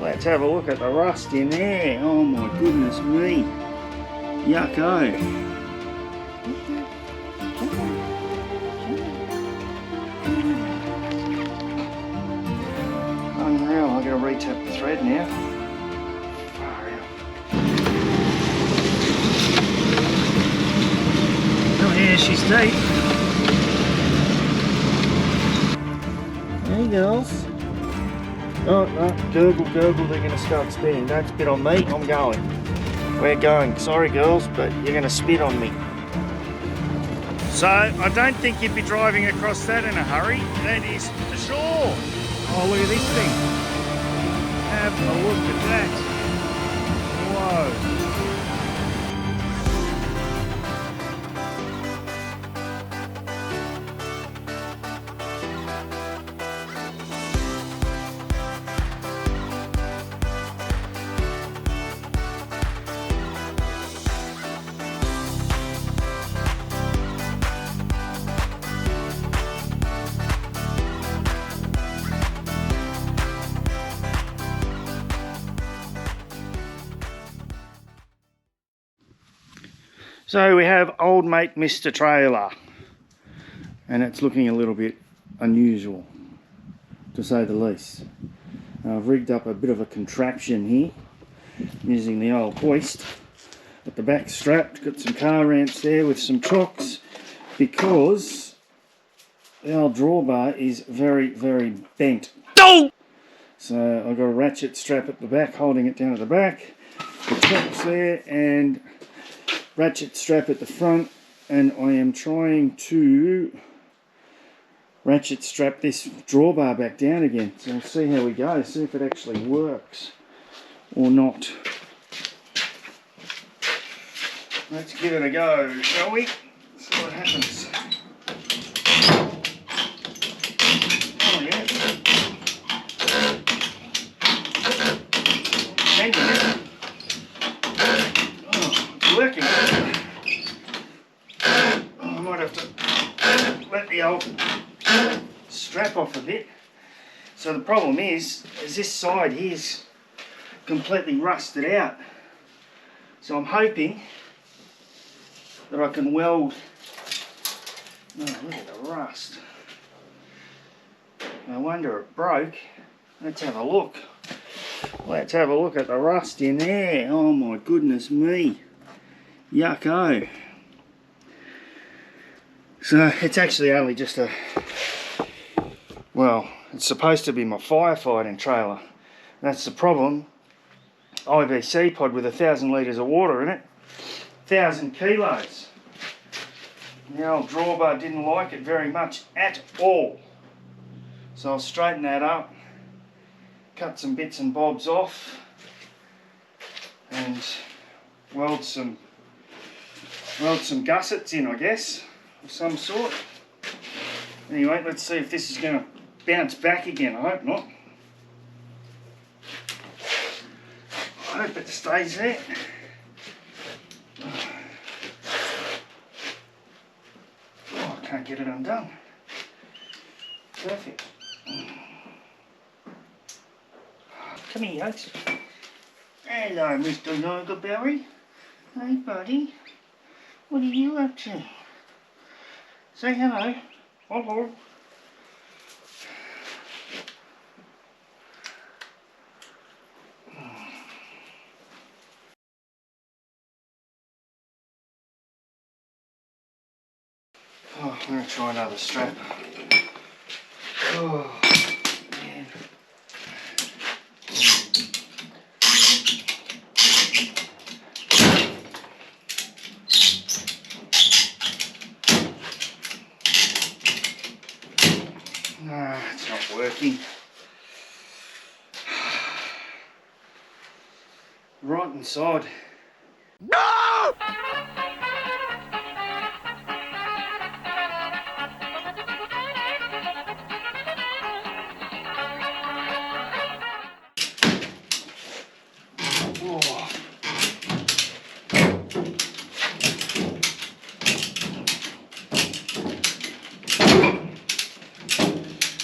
Let's have a look at the rust in there. Oh my goodness me. Yucko. Unreal, I've got to re-tap the thread now. Far out. Oh yeah, she's deep. Hey girls. Oh no, gurgle, gurgle, they're going to start spitting. Don't spit on me, I'm going. We're going. Sorry girls, but you're going to spit on me. So, I don't think you'd be driving across that in a hurry. That is for sure. Oh, look at this thing. Have a look at that. Whoa. So we have old mate Mr. Trailer, and it's looking a little bit unusual, to say the least. I've rigged up a bit of a contraption here, using the old hoist at the back strapped, got some car ramps there with some chocks, because the old drawbar is very, very bent. So I've got a ratchet strap at the back, holding it down at the back, the chocks there, and ratchet strap at the front, and I am trying to ratchet strap this drawbar back down again. So we'll see how we go, see if it actually works or not. Let's give it a go, shall we? See what happens. Oh yeah. Thank you. Working. I might have to let the old strap off a bit. So the problem is this side here is completely rusted out. So I'm hoping that I can weld. Oh, look at the rust. No wonder it broke. Let's have a look. Let's have a look at the rust in there. Oh my goodness me. Yucko. So it's actually only just a, well, it's supposed to be my firefighting trailer. That's the problem. IVC pod with 1,000 litres of water in it, 1,000 kilos. The old drawbar didn't like it very much at all. So I'll straighten that up, cut some bits and bobs off, and weld some gussets in, I guess, of some sort. Anyway, let's see if this is going to bounce back again. I hope not. I hope it stays there. Oh, I can't get it undone. Perfect. Come here, Yokes. Hello, Mr. Nogaberry. Hey, buddy. What are you up to? Say hello. Hello. Oh, I'm going to try another strap. Oh, man. No, it's not working. Right inside. No!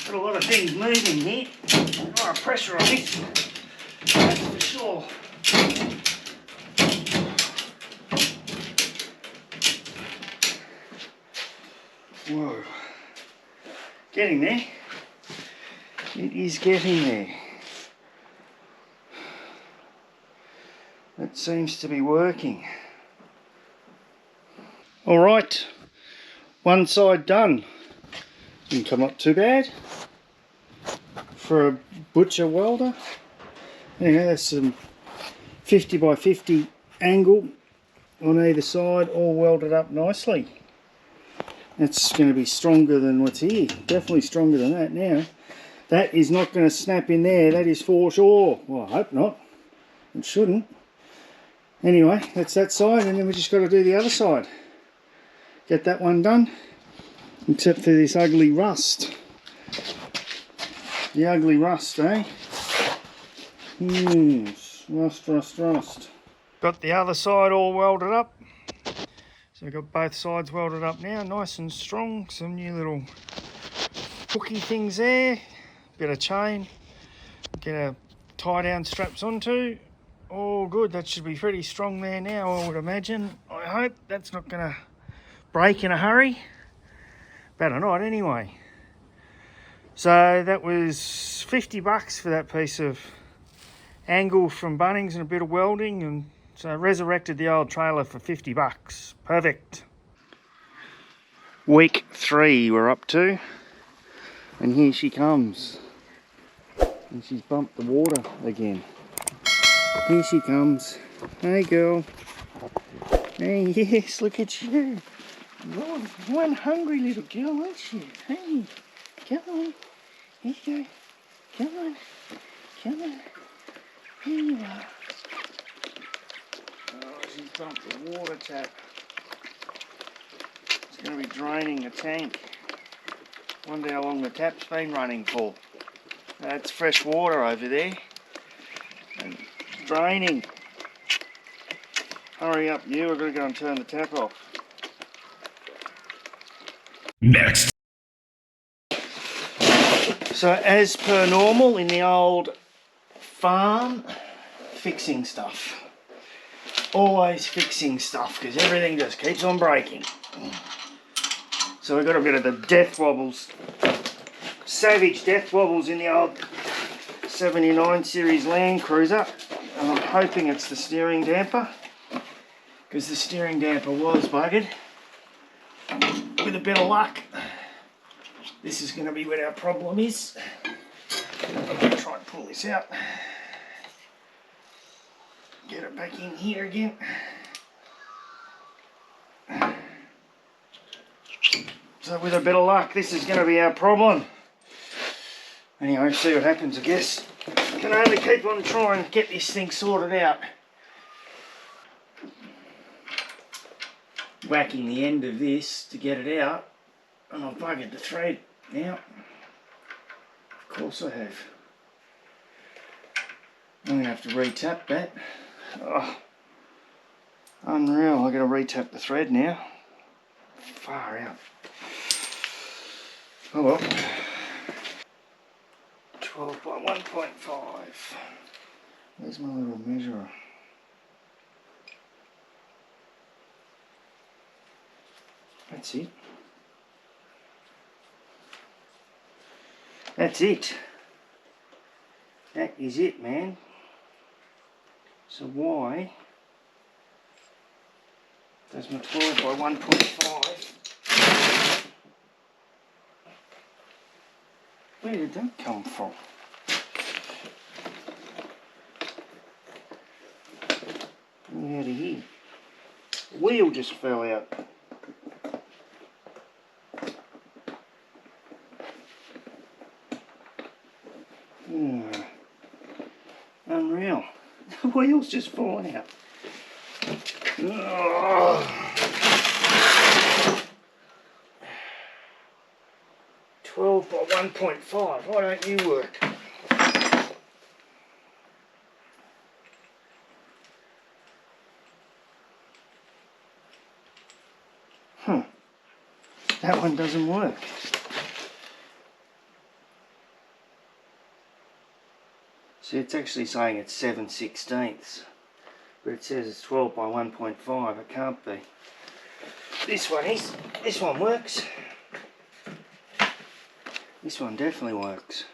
Got a lot of things moving here. A lot of pressure on this. Getting there. It is getting there. That seems to be working. Alright, one side done. Didn't come up too bad for a butcher welder. Anyway, that's some 50 by 50 angle on either side, all welded up nicely. That's going to be stronger than what's here. Definitely stronger than that now. That is not going to snap in there, that is for sure. Well, I hope not. It shouldn't. Anyway, that's that side, and then we just got to do the other side. Get that one done, except for this ugly rust. The ugly rust, eh? Rust. Got the other side all welded up. So we've got both sides welded up now, nice and strong. Some new little hooky things there. Bit of chain. Get our tie down straps onto. All good, that should be pretty strong there now, I would imagine. I hope that's not going to break in a hurry. Better not anyway. So that was 50 bucks for that piece of angle from Bunnings and a bit of welding, and so I resurrected the old trailer for 50 bucks. Perfect. Week 3 we're up to, and here she comes. And she's bumped the water again. Here she comes. Hey girl. Hey, yes, look at you. You're one hungry little girl, aren't you? Hey, come on. Here you go. Come on. Come on. Here you are. Oh, she's bumped the water tap. It's going to be draining the tank. Wonder how long the tap's been running for. That's fresh water over there. And draining. Hurry up, you. We've got to go and turn the tap off. Next. So as per normal in the old farm, fixing stuff. Always fixing stuff because everything just keeps on breaking. So we've got a bit of the death wobbles, savage death wobbles in the old 79 series Land Cruiser. And I'm hoping it's the steering damper, because the steering damper was buggered. With a bit of luck, this is going to be what our problem is. I'm going to try and pull this out. Get it back in here again. So with a bit of luck, this is going to be our problem. Anyway, see what happens, I guess. Can only keep on trying to get this thing sorted out. Whacking the end of this to get it out, and I've buggered the thread now. Of course I have. I'm going to have to re-tap that. Oh, unreal, I've got to re-tap the thread now. Far out. Oh well. 12 by 1.5. Where's my little measurer? That's it. That's it. That is it, man. So why does my 12 by 1.5? Where did that come from? Out of here. The wheel just fell out. Unreal. The wheel's just falling out. Oh. 12 by 1.5. Why don't you work? That one doesn't work. See, it's actually saying it's 7/16, but it says it's 12 by 1.5. It can't be. This one is. This one works. This one definitely works.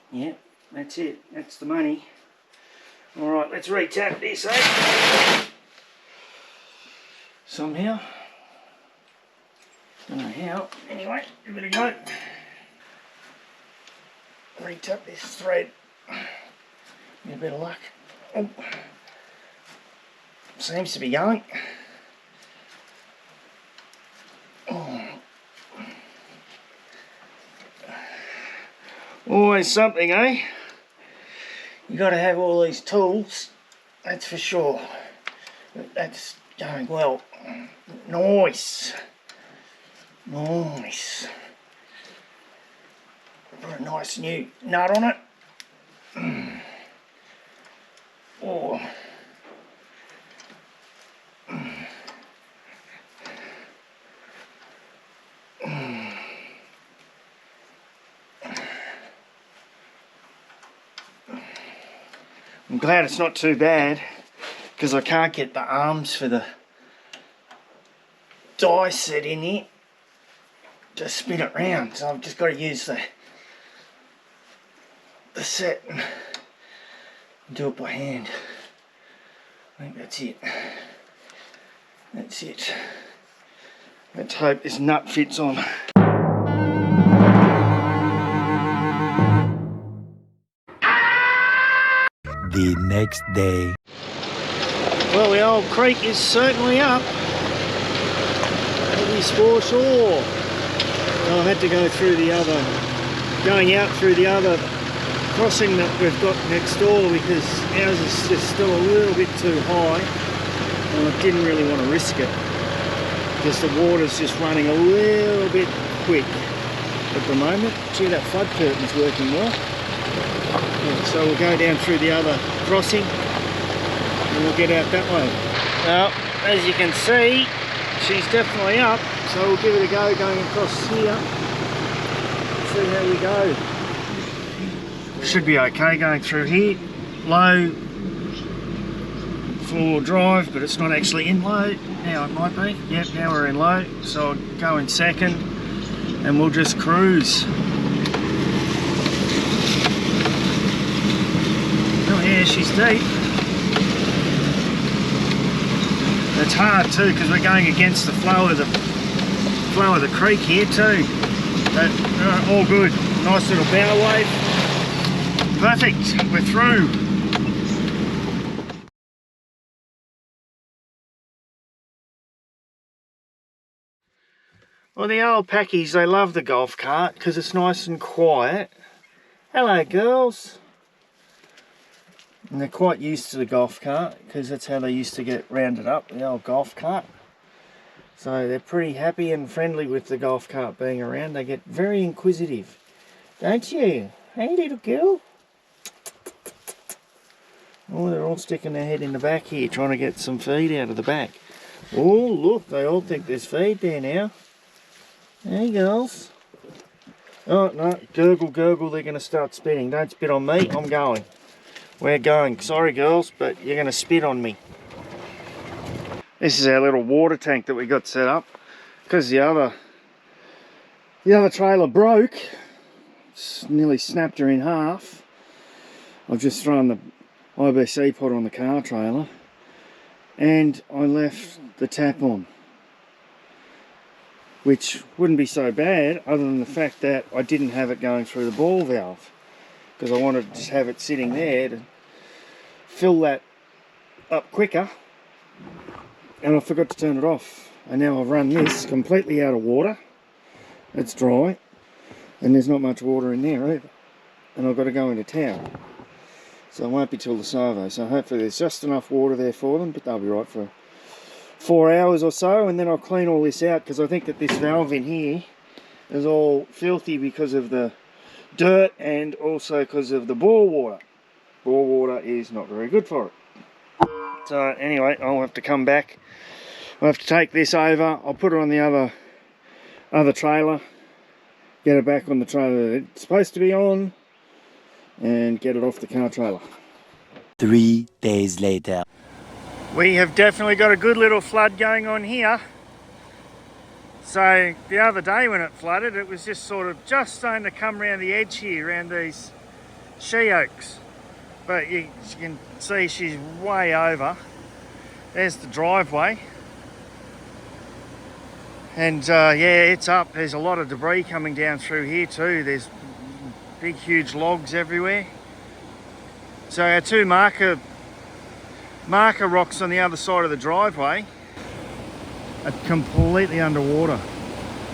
Yeah, that's it. That's the money. Alright, let's re-tap this, eh? Somehow. Don't know how. Anyway, give it a go. Re-tap this thread. Get a bit of luck. Oh. Seems to be going. Oh. Always something, eh? You got to have all these tools, that's for sure. But that's going well. Nice. Nice. Put a nice new nut on it. Oh. I'm glad it's not too bad, because I can't get the arms for the die set in here to spin it round, so I've just got to use the set and do it by hand. I think that's it. That's it. Let's hope this nut fits on. The next day. Well, the old creek is certainly up. It is for sure. Well, I've had to go through the other, going out through the other crossing that we've got next door, because ours is just still a little bit too high, and I didn't really want to risk it because the water's just running a little bit quick at the moment. Gee, that flood curtain's working well. Yeah, so we'll go down through the other crossing and we'll get out that way. Well, as you can see, she's definitely up, so we'll give it a go going across here. See how we go. Should be okay going through here. Low four-wheel drive, but it's not actually in low. Now it might be. Yep, now we're in low, so I'll go in second and we'll just cruise. Oh yeah, she's deep. It's hard too, because we're going against the flow of the creek here too. But all good. Nice little bow wave. Perfect. We're through. Well, the Alpacas, they love the golf cart because it's nice and quiet. Hello, girls. And they're quite used to the golf cart because that's how they used to get rounded up, the old golf cart. So they're pretty happy and friendly with the golf cart being around. They get very inquisitive, don't you? Hey, little girl. Oh, they're all sticking their head in the back here trying to get some feed out of the back. Oh, look, they all think there's feed there now. Hey, girls. Oh, no, gurgle, gurgle, they're going to start spitting. Don't spit on me, I'm going. We're going. Sorry, girls, but you're going to spit on me. This is our little water tank that we got set up because the other trailer broke. It's nearly snapped her in half. I've just thrown the IBC pot on the car trailer and I left the tap on, which wouldn't be so bad other than the fact that I didn't have it going through the ball valve, because I wanted to just have it sitting there to fill that up quicker, and I forgot to turn it off. And now I've run this completely out of water. It's dry and there's not much water in there either, and I've got to go into town, so it won't be till the Savo. So hopefully there's just enough water there for them, but they'll be right for 4 hours or so, and then I'll clean all this out, because I think that this valve in here is all filthy because of the dirt and also because of the bore water. Bore water is not very good for it. So anyway, I'll have to come back. I'll have to take this over. I'll put it on the other trailer, get it back on the trailer that it's supposed to be on, and get it off the car trailer. 3 days later. We have definitely got a good little flood going on here. So the other day when it flooded, it was just sort of just starting to come around the edge here, around these she oaks. But you can see she's way over. There's the driveway. And yeah, it's up. There's a lot of debris coming down through here too. There's big, huge logs everywhere. So our two marker rocks on the other side of the driveway are completely underwater.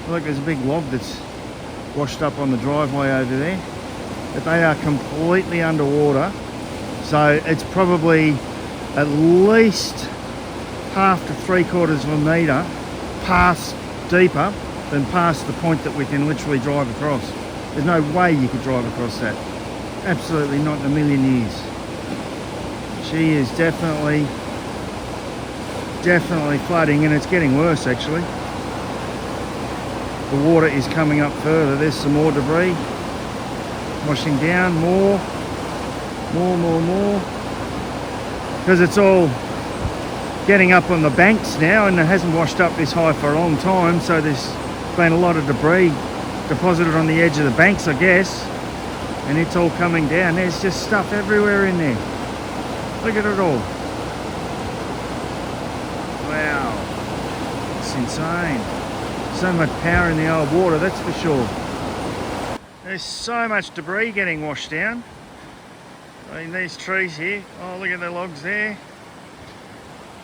Look, there's a big log that's washed up on the driveway over there. But they are completely underwater. So it's probably at least half to 3/4 of a metre past deeper than past the point that we can literally drive across. There's no way you could drive across that. Absolutely not in a million years. She is definitely flooding, and it's getting worse actually. The water is coming up further. There's some more debris washing down, more, because it's all getting up on the banks now, and it hasn't washed up this high for a long time, so there's been a lot of debris deposited on the edge of the banks, I guess, and it's all coming down. There's just stuff everywhere in there. Look at it all. Wow, it's insane. So much power in the old water, that's for sure. There's so much debris getting washed down. I mean, these trees here, oh look at the logs there.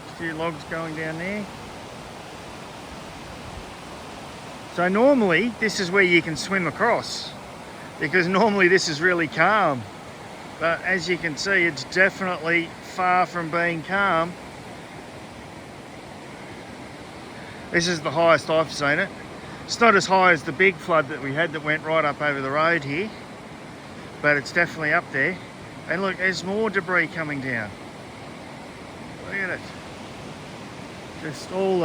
A few logs going down there. So normally this is where you can swim across, because normally this is really calm. But as you can see, it's definitely far from being calm. This is the highest I've seen it. It's not as high as the big flood that we had that went right up over the road here, but it's definitely up there. And look, there's more debris coming down. Look at it. Just all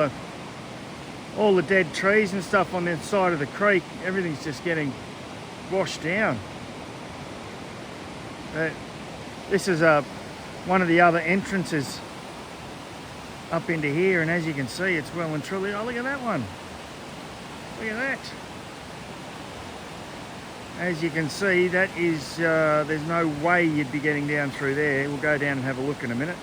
the dead trees and stuff on the side of the creek, everything's just getting washed down. This is one of the other entrances up into here, and as you can see, it's well and truly, oh look at that one. Look at that. As you can see, that is, there's no way you'd be getting down through there. We'll go down and have a look in a minute.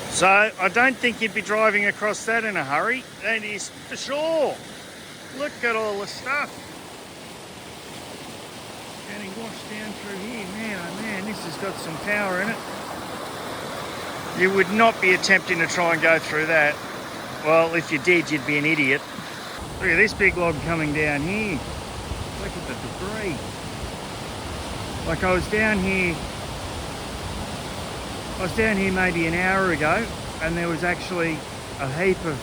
So, I don't think you'd be driving across that in a hurry. That is for sure. Look at all the stuff getting washed down through here. Man, oh man, this has got some power in it. You would not be attempting to try and go through that. Well, if you did, you'd be an idiot. Look at this big log coming down here. Look at the debris. Like I was down here maybe an hour ago, and there was actually a heap of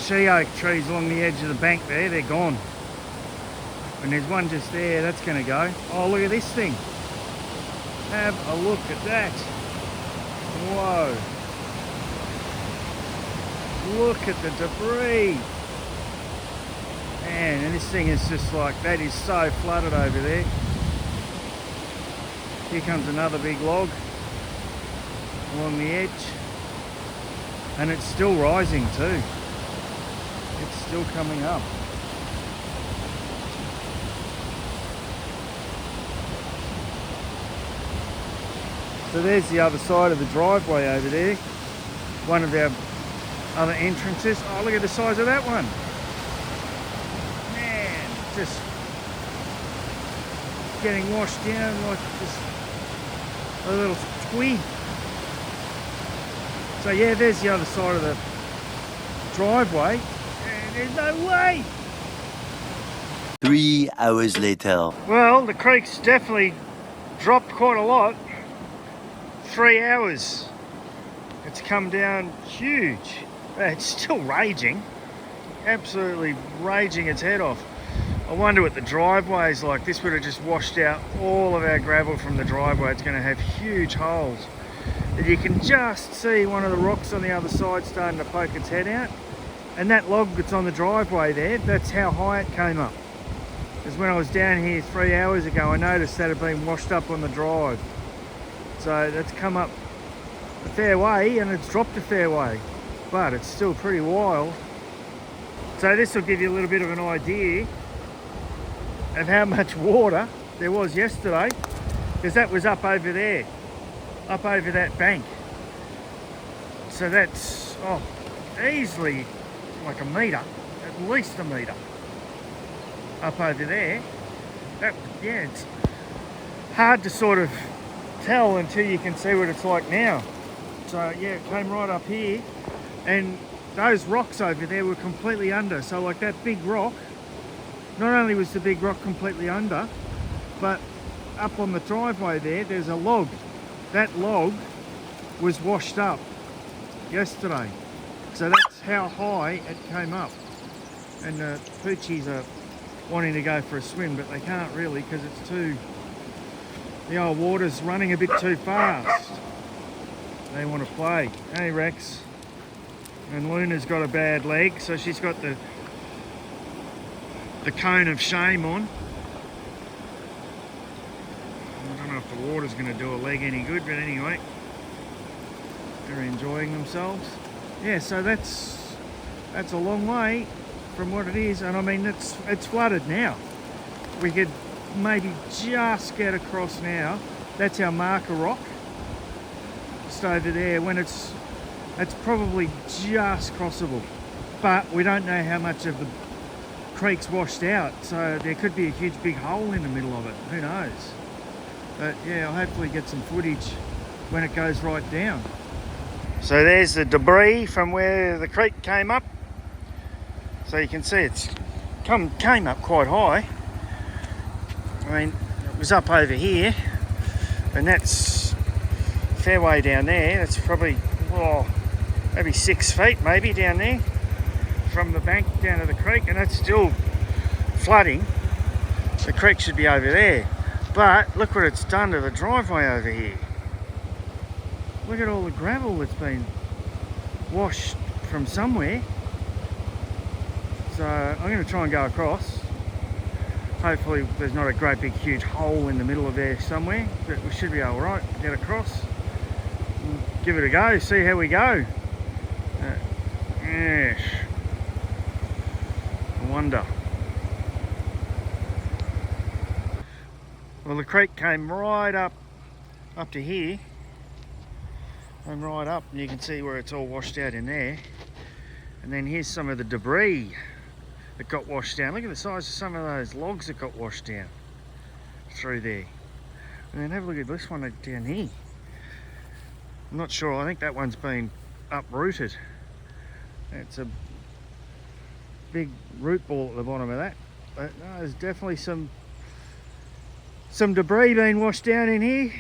she oak trees along the edge of the bank there. They're gone. And there's one just there, that's going to go. Oh, look at this thing. Have a look at that. Whoa. Look at the debris. Man, and this thing is just like, that is so flooded over there. Here comes another big log along the edge. And it's still rising too. It's still coming up. So there's the other side of the driveway over there. One of our other entrances. Oh, look at the size of that one. Man, just getting washed down like just a little twig. So yeah, there's the other side of the driveway. And there's no way. 3 hours later. Well, the creek's definitely dropped quite a lot. 3 hours. It's come down huge. It's still raging. Absolutely raging its head off. I wonder what the driveway's like. This would have just washed out all of our gravel from the driveway. It's going to have huge holes. And you can just see one of the rocks on the other side starting to poke its head out. And that log that's on the driveway there, that's how high it came up. Because when I was down here 3 hours ago, I noticed that it had been washed up on the drive. So that's come up a fair way, and it's dropped a fair way. But it's still pretty wild. So this will give you a little bit of an idea of how much water there was yesterday, because that was up over there, up over that bank. So that's easily like a metre, at least a metre up over there. It's hard to sort of tell until you can see what it's like now. So yeah, it came right up here, and those rocks over there were completely under. So like that big rock, not only was the big rock completely under, but up on the driveway there's a log. That log was washed up yesterday. So that's how high it came up. And the poochies are wanting to go for a swim, but they can't really because it's the old water's running a bit too fast. They want to play. Hey Rex. And Luna's got a bad leg, so she's got the cone of shame on. I don't know if the water's going to do a leg any good, but anyway, they're enjoying themselves. Yeah, so that's a long way from what it is, and I mean it's flooded now. We could maybe just get across now. That's our marker rock, just over there. When it's probably just crossable, but we don't know how much of the creek's washed out, so there could be a huge big hole in the middle of it. Who knows? But yeah, I'll hopefully get some footage when it goes right down. So there's the debris from where the creek came up. So you can see it's came up quite high. I mean, it was up over here, and that's a fair way down there. That's probably maybe 6 feet maybe down there from the bank down to the creek, and that's still flooding. The creek should be over there, but look what it's done to the driveway over here. Look at all the gravel that's been washed from somewhere. So I'm going to try and go across. Hopefully there's not a great big huge hole in the middle of there somewhere, but we should be alright to get across. Give it a go, see how we go. Yes. I wonder. Well, the creek came right up to here. Came right up, and you can see where it's all washed out in there. And then here's some of the debris that got washed down. Look at the size of some of those logs that got washed down through there. And then have a look at this one down here. I'm not sure, I think that one's been uprooted. It's a big root ball at the bottom of that. But no, there's definitely some debris being washed down in here.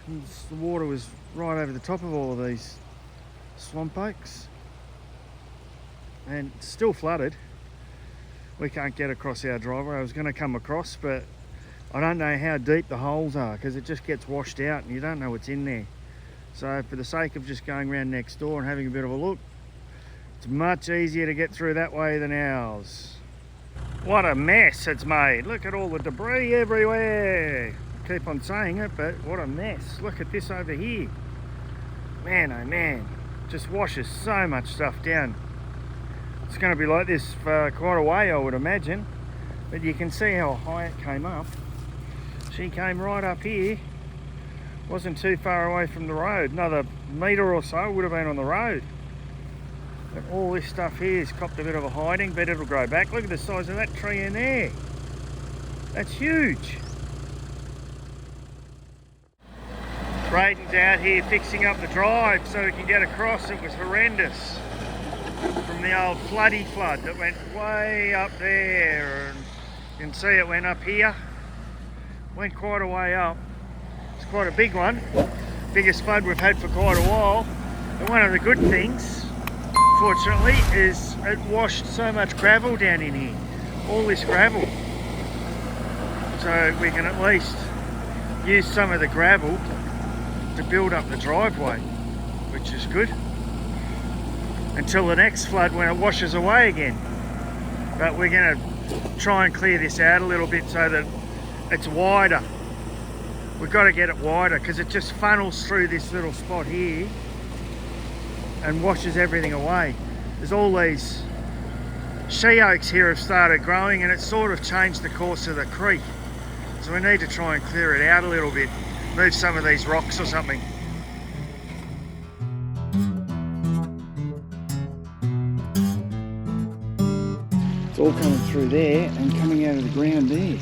And the water was right over the top of all of these swamp oaks. And it's still flooded. We can't get across our driveway. I was going to come across, but I don't know how deep the holes are because it just gets washed out and you don't know what's in there. So for the sake of just going around next door and having a bit of a look, it's much easier to get through that way than ours. What a mess it's made. Look at all the debris everywhere. I keep on saying it, but what a mess. Look at this over here. Man, oh man, just washes so much stuff down. It's going to be like this for quite a way, I would imagine. But you can see how high it came up. She came right up here. Wasn't too far away from the road. Another metre or so would have been on the road. But all this stuff here has copped a bit of a hiding, but it'll grow back. Look at the size of that tree in there. That's huge. Braden's out here fixing up the drive so we can get across. It was horrendous. From the old flood that went way up there, and you can see it went up here, went quite a way up. It's quite a big one, biggest flood we've had for quite a while. But one of the good things, fortunately, is it washed so much gravel down in here, all this gravel, so we can at least use some of the gravel to build up the driveway, which is good. Until the next flood when it washes away again. But we're going to try and clear this out a little bit so that it's wider. We've got to get it wider because it just funnels through this little spot here and washes everything away. There's all these she oaks here have started growing, and it's sort of changed the course of the creek. So we need to try and clear it out a little bit. Move some of these rocks or something. It's all coming through there and coming out of the ground there.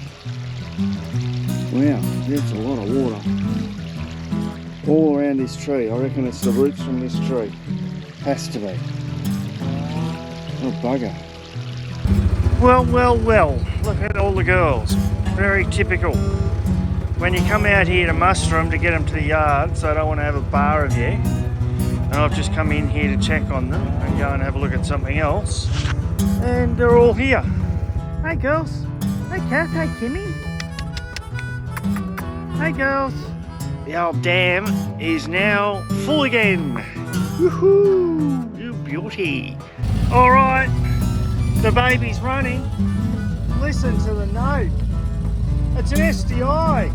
Wow, that's a lot of water. All around this tree. I reckon it's the roots from this tree. Has to be. Oh bugger. Well, look at all the girls. Very typical. When you come out here to muster them to get them to the yard, so I don't want to have a bar of you. And I've just come in here to check on them and go and have a look at something else. And they're all here. Hey girls. Hey Kath, hey Kimmy. Hey girls. The old dam is now full again. Woohoo! You beauty. Alright, the baby's running. Listen to the note. It's an STI.